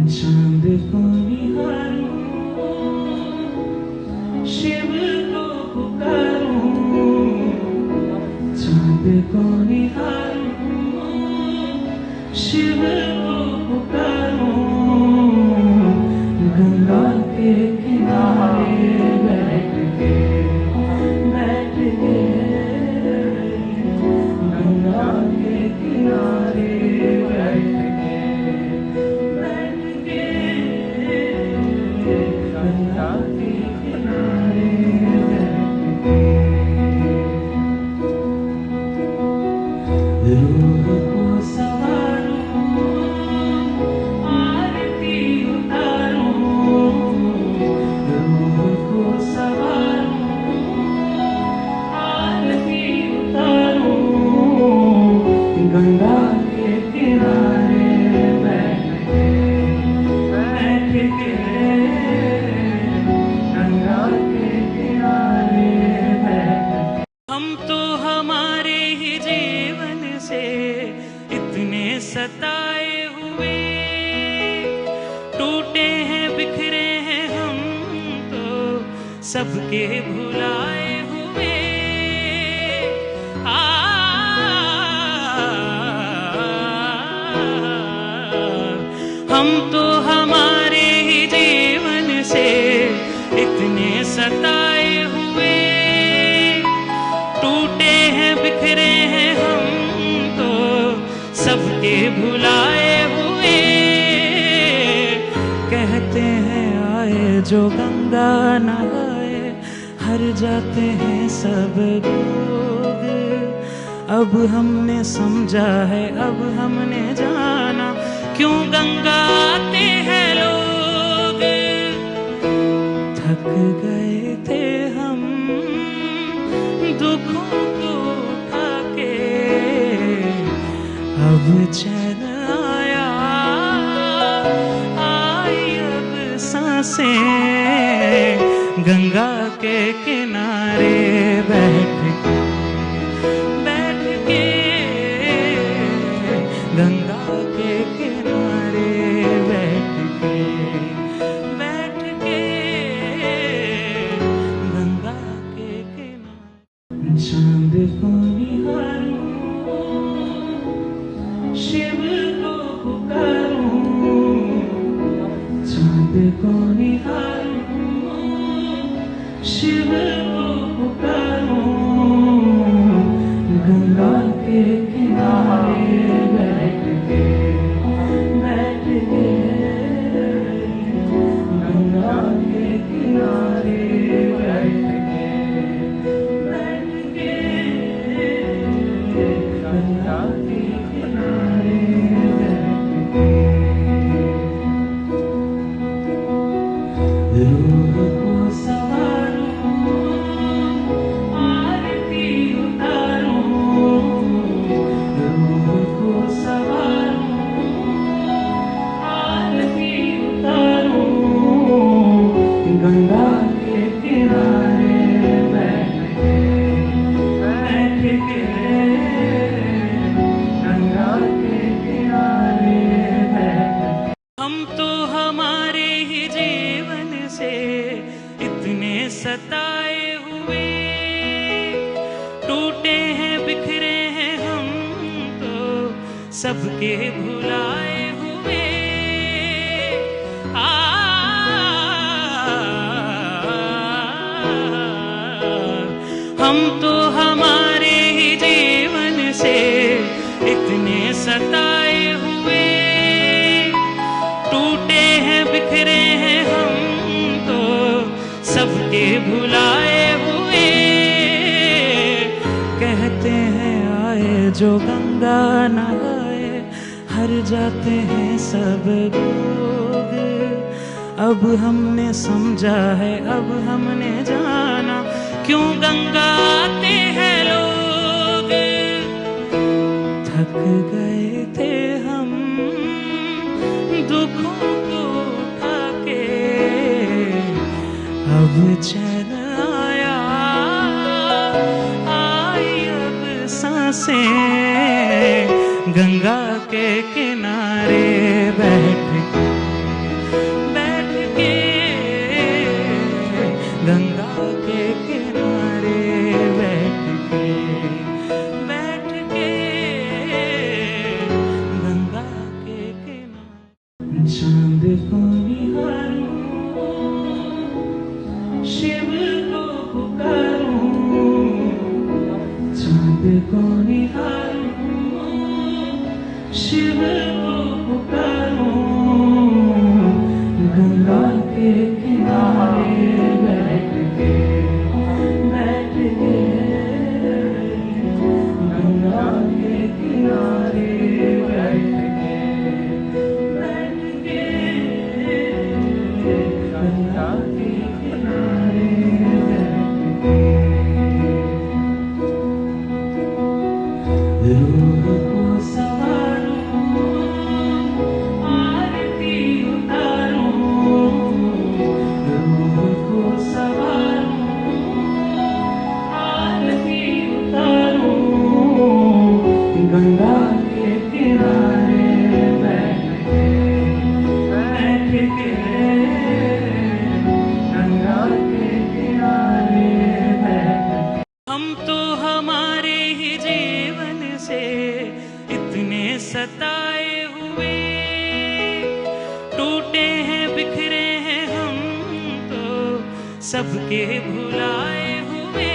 चांद को निहारूं, शिव को पुकारूं। चांद को निहारूं, शिव को पुकारूं। गंगा के किनारे बैठ के गंगा के किनारे बैठ के गंगा के किनारे रूह को संवारूं, आरती उतारूं। रूह को संवारूं, आरती उतारूं। गंगा के किनारे बैठ के गंगा के किनारे बैठ के। हम तो हमारे ही जीवन से इतने सताए हुए, टूटे हैं बिखरे हैं हम तो सबके भुलाए हुए। हम तो हमारे ही जीवन से इतने सताए हुए, टूटे हैं बिखरे हैं हम तो सबके भुलाए हुए। कहते हैं आए जो गंगा नहाए, हर जाते हैं सब लोग। अब हमने समझा है, अब हमने जाना क्यों गंगा आते हैं लोग। थक गए थे हम दुखों को उठा के, अब चैन आया, आई अब सांसें। गंगा के किनारे बैठ के गंगा के किनारे बैठ के गंगा के किनारे। चांद को निहारूं, शिव को पुकारूं। चांद को निहारूं, शिव को पुकारूं। गंगा के किनारे बैठ के गंगा के किनारे बैठ के गंगा के किनारे बैठ के। रूह को संवारूं, आरती उतारूं। रूह को संवारूं, आरती उतारूं। गंगा के किनारे बैठ के गंगा के किनारे बैठ के। हम तो हमारे ही जीवन से इतने सताए हुए, टूटे हैं बिखरे हैं हम तो सबके भुलाए हुए। हम तो हमारे ही जीवन से इतने सताए हुए, टूटे हैं बिखरे हैं हम तो सबके भुलाए हुए। कहते हैं आए जो गंगा नहाए, हर जाते हैं सब लोग। अब हमने समझा है, अब हमने जाना क्यों गंगा आते हैं लोग। थक गए थे हम दुखों को उठा के, अब चैन आया, आई अब सांसें। गंगा के किनारे बैठ चांद को निहारूं, शिव को पुकारूं, चांद को निहारूं, शिव को पुकारूं, गंगा के किनारे बैठ के गंगा के किनारे बैठ के गंगा के किनारे रूह को संवारूं, आरती उतारूं, रूह को संवारूं, आरती उतारूं, गंगा के किनारे बैठ के गंगा के किनारे बैठ के। हम तो हमारे ही जीवन से इतने सताए हुए, टूटे हैं बिखरे हैं हम तो सबके भुलाए हुए।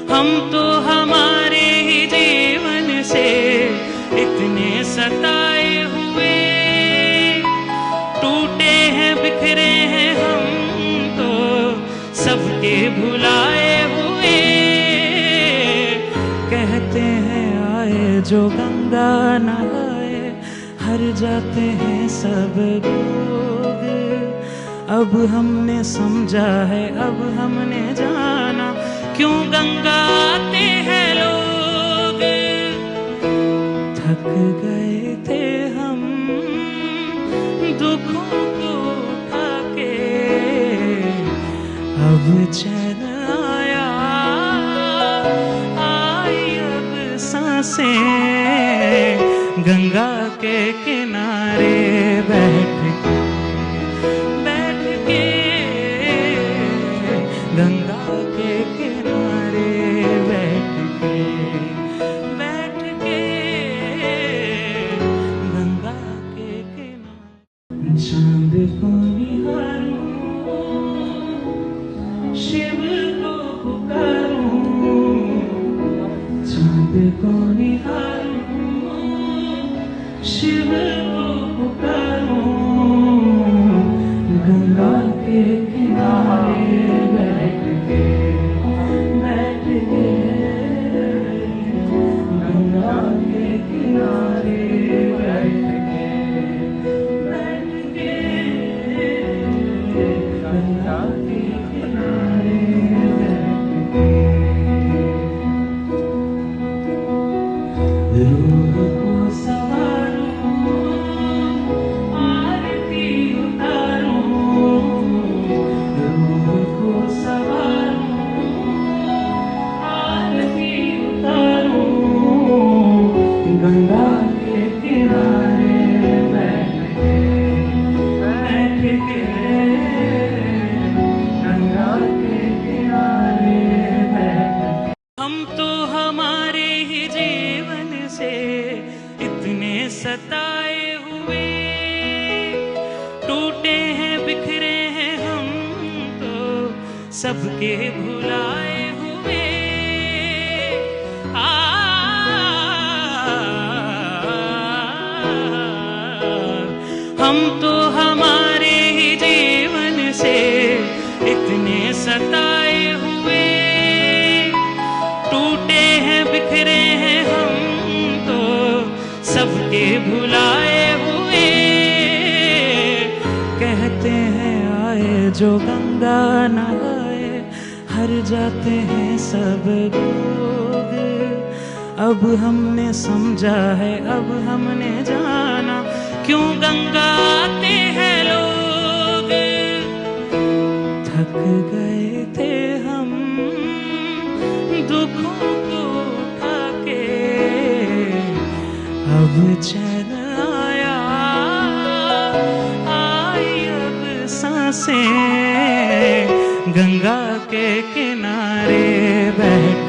हम तो हमारे ही जीवन से इतने सताए हुए, टूटे हैं बिखरे हैं हम तो सबके भुलाए हुए। कहते हैं आए जो गंगा नहाए, हर जाते हैं सब लोग। अब हमने समझा है, अब हमने जाना क्यों गंगा आते हैं लोग। थक गए थे हम दुखों को उठा के, अब चैन आया, आई अब सांसें गंगा के किनारे बैठ के गंगा के किनारे बैठ के गंगा के किनारे। चांद को निहारूं, शिव को पुकारूं, चांद को निहारूं, शिव को पुकारूं, गंगा के किनारे बैठ के गंगा के किनारे बैठ के गंगा के किनारे रूह को संवारूं, आरती उतारूं, रूह को संवारूं, आरती उतारूं, गंगा के किनारे बैठ के गंगा के किनारे बैठ के। हम तो हमारे ही जीवन से इतने सताए हुए, टूटे हैं बिखरे हैं हम तो सबके भुलाए हुए। हम तो हमारे ही जीवन से इतने सताए हुए, टूटे हैं बिखरे हैं हम तो सबके भुलाए हुए। कहते हैं आए जो गंगा नहाए, हर जाते हैं सब लोग। अब हमने समझा है, अब हमने जाना क्यों गंगा आते हैं लोग। थक गए थे हम दुखों को उठा के, अब चैन आया, आई अब सांसें गंगा के किनारे बैठ